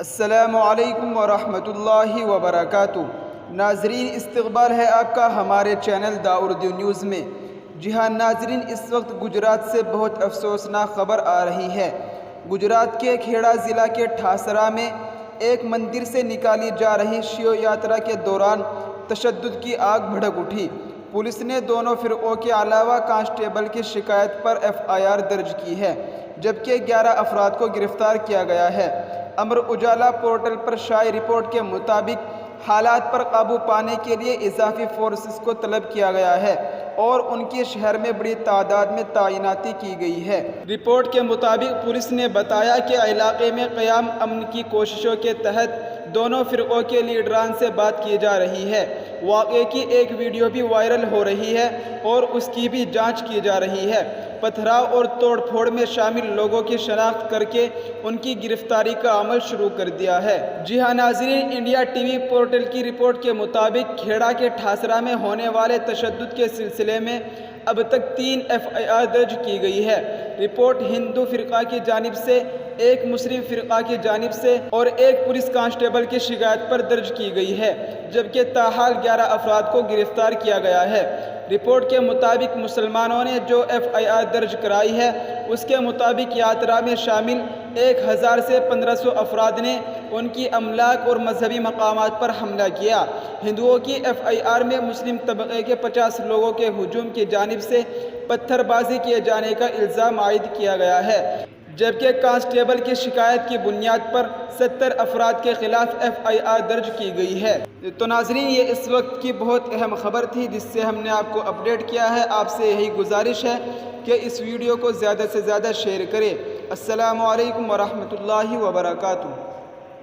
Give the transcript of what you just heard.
السلام علیکم ورحمۃ اللہ وبرکاتہ۔ ناظرین، استقبال ہے آپ کا ہمارے چینل دا اردو نیوز میں۔ جی ہاں ناظرین، اس وقت گجرات سے بہت افسوسناک خبر آ رہی ہے۔ گجرات کے کھیڑا ضلع کے ٹھاسرا میں ایک مندر سے نکالی جا رہی شیو یاترا کے دوران تشدد کی آگ بھڑک اٹھی۔ پولیس نے دونوں فرقوں کے علاوہ کانسٹیبل کی شکایت پر FIR درج کی ہے، جبکہ 11 افراد کو گرفتار کیا گیا ہے۔ امر اجالا پورٹل پر شائع رپورٹ کے مطابق حالات پر قابو پانے کے لیے اضافی فورسز کو طلب کیا گیا ہے اور ان کی شہر میں بڑی تعداد میں تعیناتی کی گئی ہے۔ رپورٹ کے مطابق پولیس نے بتایا کہ علاقے میں قیام امن کی کوششوں کے تحت دونوں فرقوں کے لیڈران سے بات کی جا رہی ہے۔ واقعے کی ایک ویڈیو بھی وائرل ہو رہی ہے اور اس کی بھی جانچ کی جا رہی ہے۔ پتھراؤ اور توڑ پھوڑ میں شامل لوگوں کی شناخت کر کے ان کی گرفتاری کا عمل شروع کر دیا ہے۔ جی ہاں ناظرین، انڈیا TV پورٹل کی رپورٹ کے مطابق کھیڑا کے ٹھاسرا میں ہونے والے تشدد کے سلسلے میں اب تک 3 FIR درج کی گئی ہے۔ رپورٹ ہندو فرقہ کی جانب سے، ایک مسلم فرقہ کی جانب سے اور ایک پولیس کانسٹیبل کی شکایت پر درج کی گئی ہے، جبکہ تاحال 11 افراد کو گرفتار کیا گیا ہے۔ رپورٹ کے مطابق مسلمانوں نے جو FIR درج کرائی ہے اس کے مطابق یاترا میں شامل 1000 سے 1500 افراد نے ان کی املاک اور مذہبی مقامات پر حملہ کیا۔ ہندوؤں کی FIR میں مسلم طبقے کے 50 لوگوں کے ہجوم کی جانب سے پتھر بازی کیے جانے کا الزام عائد کیا گیا ہے، جبکہ کانسٹیبل کی شکایت کی بنیاد پر 70 افراد کے خلاف FIR درج کی گئی ہے۔ تو ناظرین، یہ اس وقت کی بہت اہم خبر تھی جس سے ہم نے آپ کو اپڈیٹ کیا ہے۔ آپ سے یہی گزارش ہے کہ اس ویڈیو کو زیادہ سے زیادہ شیئر کریں۔ السلام علیکم ورحمۃ اللہ وبرکاتہ۔